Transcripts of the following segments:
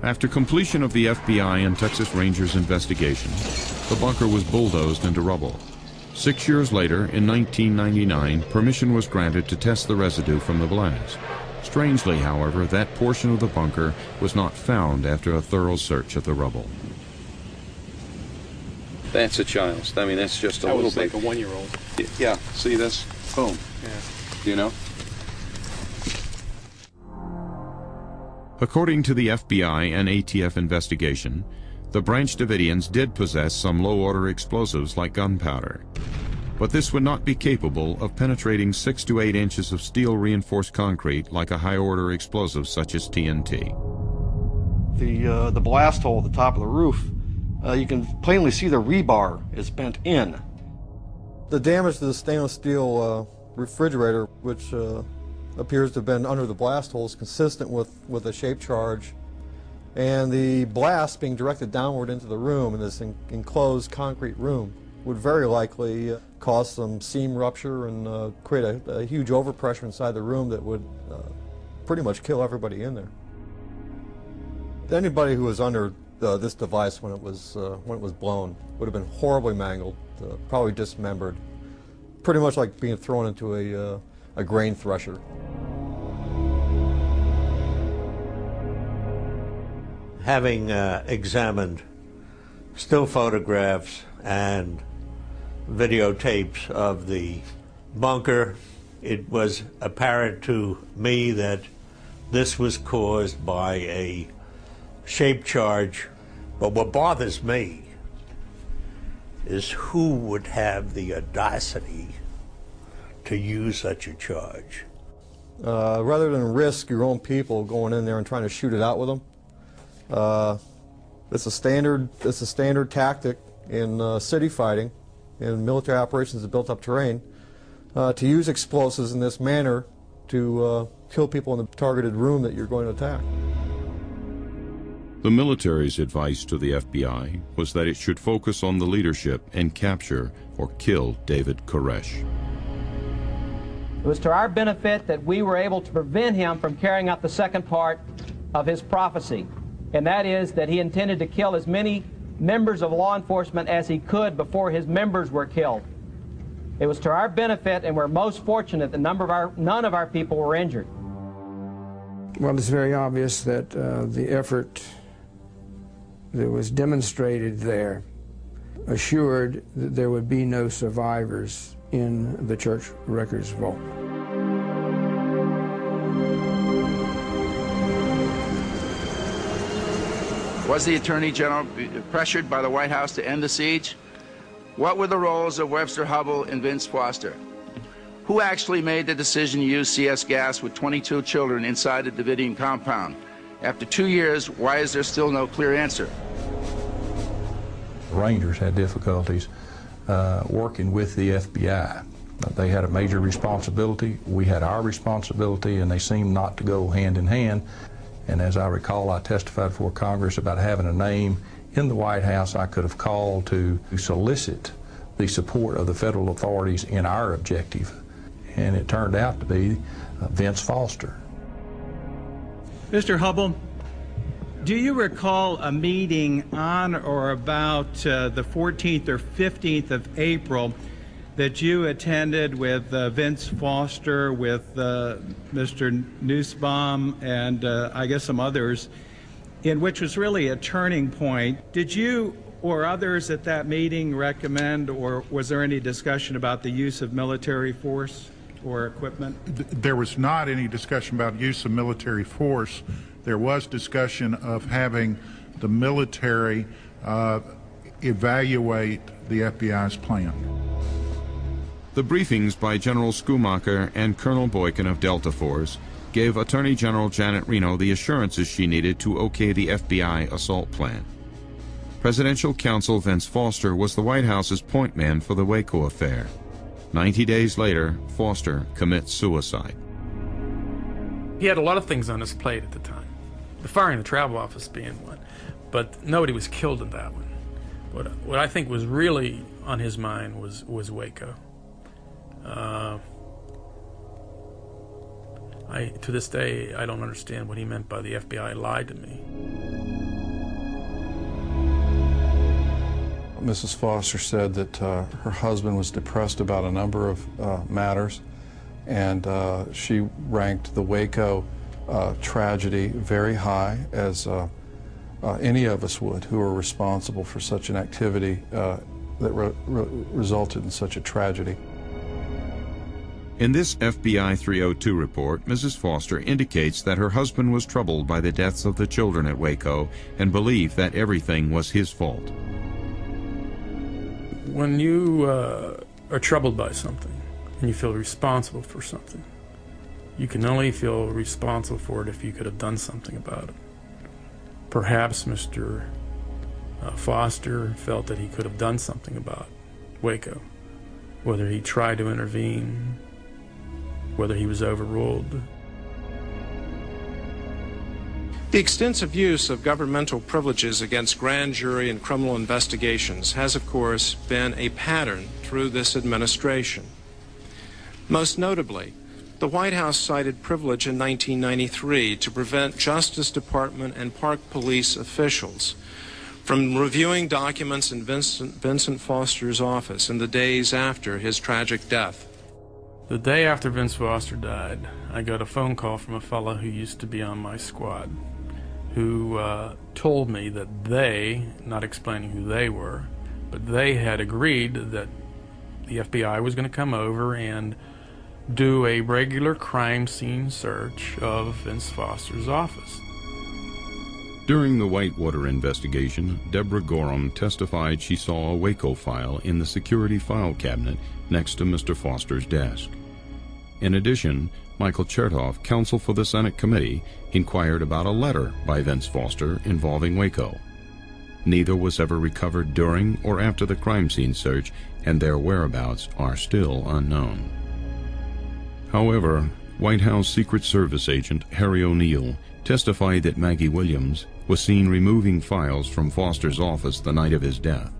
After completion of the FBI and Texas Rangers investigation, the bunker was bulldozed into rubble. 6 years later, in 1999, permission was granted to test the residue from the blast. Strangely, however, that portion of the bunker was not found after a thorough search of the rubble. That's a child's. I mean, that's just a little bit. Like a 1-year-old. Yeah, see this? Boom. Yeah. You know? According to the FBI and ATF investigation, the Branch Davidians did possess some low-order explosives like gunpowder. But this would not be capable of penetrating 6 to 8 inches of steel-reinforced concrete like a high-order explosive such as TNT. The blast hole at the top of the roof, you can plainly see the rebar is bent in. The damage to the stainless steel refrigerator, which appears to have been under the blast hole, is consistent with a shape charge, and the blast being directed downward into the room in this enclosed concrete room would very likely cause some seam rupture and create a huge overpressure inside the room that would pretty much kill everybody in there. Anybody who was under this device when it was blown would have been horribly mangled, probably dismembered, pretty much like being thrown into a grain thresher. Having examined still photographs and videotapes of the bunker, it was apparent to me that this was caused by a shape charge. But what bothers me is who would have the audacity to use such a charge. Rather than risk your own people going in there and trying to shoot it out with them, it's a standard tactic in city fighting, in military operations of built-up terrain, to use explosives in this manner to kill people in the targeted room that you're going to attack. The military's advice to the FBI was that it should focus on the leadership and capture or kill David Koresh. It was to our benefit that we were able to prevent him from carrying out the second part of his prophecy, and that is that he intended to kill as many members of law enforcement as he could before his members were killed. It was to our benefit, and we're most fortunate that none of our people were injured. Well, it's very obvious that the effort that was demonstrated there assured that there would be no survivors in the church records vault. Was the Attorney General pressured by the White House to end the siege? What were the roles of Webster Hubbell and Vince Foster? Who actually made the decision to use CS gas with 22 children inside the Davidian compound? After 2 years, why is there still no clear answer? Rangers had difficulties working with the FBI. They had a major responsibility, we had our responsibility, and they seemed not to go hand in hand. And as I recall, I testified before Congress about having a name in the White House I could have called to solicit the support of the federal authorities in our objective. And it turned out to be Vince Foster. Mr. Hubbell, do you recall a meeting on or about the 14th or 15th of April that you attended with Vince Foster, with Mr. Nussbaum, and I guess some others, in which was really a turning point? Did you or others at that meeting recommend, or was there any discussion about the use of military force or equipment? There was not any discussion about use of military force. There was discussion of having the military evaluate the FBI's plan. The briefings by General Schumacher and Colonel Boykin of Delta Force gave Attorney General Janet Reno the assurances she needed to okay the FBI assault plan. Presidential counsel Vince Foster was the White House's point man for the Waco affair. 90 days later, Foster commits suicide. He had a lot of things on his plate at the time, the firing the travel office being one, but nobody was killed in that one. What I think was really on his mind was Waco. To this day, I don't understand what he meant by the FBI lied to me. Mrs. Foster said that her husband was depressed about a number of matters, and she ranked the Waco tragedy very high, as any of us would who are responsible for such an activity that resulted in such a tragedy. In this FBI 302 report, Mrs. Foster indicates that her husband was troubled by the deaths of the children at Waco and believed that everything was his fault. When you are troubled by something and you feel responsible for something, you can only feel responsible for it if you could have done something about it. Perhaps Mr. Foster felt that he could have done something about Waco, whether he tried to intervene, whether he was overruled. The extensive use of governmental privileges against grand jury and criminal investigations has, of course, been a pattern through this administration. Most notably, the White House cited privilege in 1993 to prevent Justice Department and Park Police officials from reviewing documents in Vincent Foster's office in the days after his tragic death. The day after Vince Foster died, I got a phone call from a fellow who used to be on my squad, who told me that they, not explaining who they were, but they had agreed that the FBI was going to come over and do a regular crime scene search of Vince Foster's office. During the Whitewater investigation, Deborah Gorham testified she saw a Waco file in the security file cabinet next to Mr. Foster's desk. In addition, Michael Chertoff, counsel for the Senate committee, inquired about a letter by Vince Foster involving Waco. Neither was ever recovered during or after the crime scene search, and their whereabouts are still unknown. However, White House Secret Service agent Harry O'Neill testified that Maggie Williams was seen removing files from Foster's office the night of his death.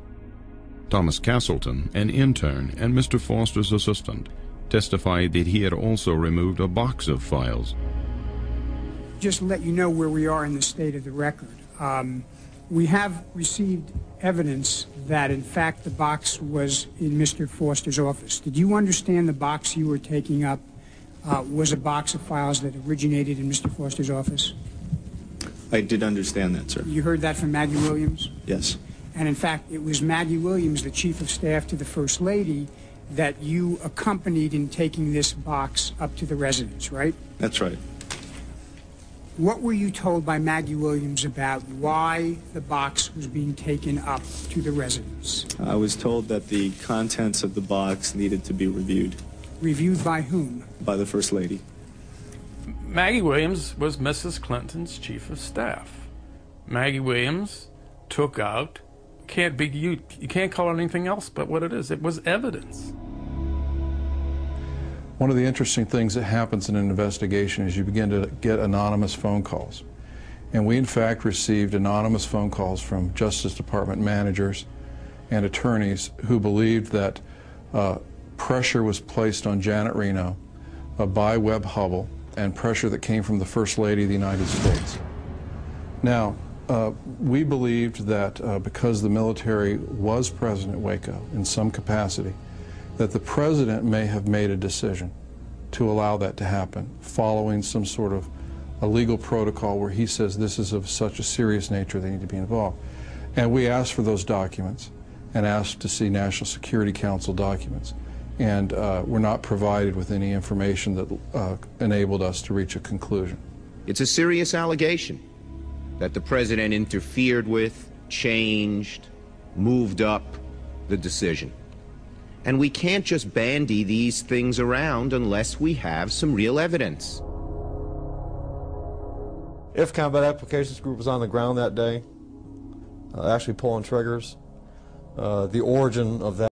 Thomas Castleton, an intern and Mr. Foster's assistant, testified that he had also removed a box of files. Just to let you know where we are in the state of the record. We have received evidence that, in fact, the box was in Mr. Foster's office. Did you understand the box you were taking up was a box of files that originated in Mr. Foster's office? I did understand that, sir. You heard that from Maggie Williams? Yes. And in fact, it was Maggie Williams, the Chief of Staff to the First Lady, that you accompanied in taking this box up to the residence, right? That's right. What were you told by Maggie Williams about why the box was being taken up to the residence? I was told that the contents of the box needed to be reviewed. Reviewed by whom? By the First Lady. Maggie Williams was Mrs. Clinton's Chief of Staff. Maggie Williams took out, you can't call it anything else but what it is. It was evidence. One of the interesting things that happens in an investigation is you begin to get anonymous phone calls. And we, in fact, received anonymous phone calls from Justice Department managers and attorneys who believed that pressure was placed on Janet Reno by Webb Hubbell, and pressure that came from the First Lady of the United States. Now, we believed that because the military was present at Waco in some capacity, that the President may have made a decision to allow that to happen, following some sort of a legal protocol where he says this is of such a serious nature they need to be involved. And we asked for those documents and asked to see National Security Council documents. And were not provided with any information that enabled us to reach a conclusion. It's a serious allegation that the President interfered with, changed, moved up the decision. And we can't just bandy these things around unless we have some real evidence. If Combat Applications Group was on the ground that day, actually pulling triggers, the origin of that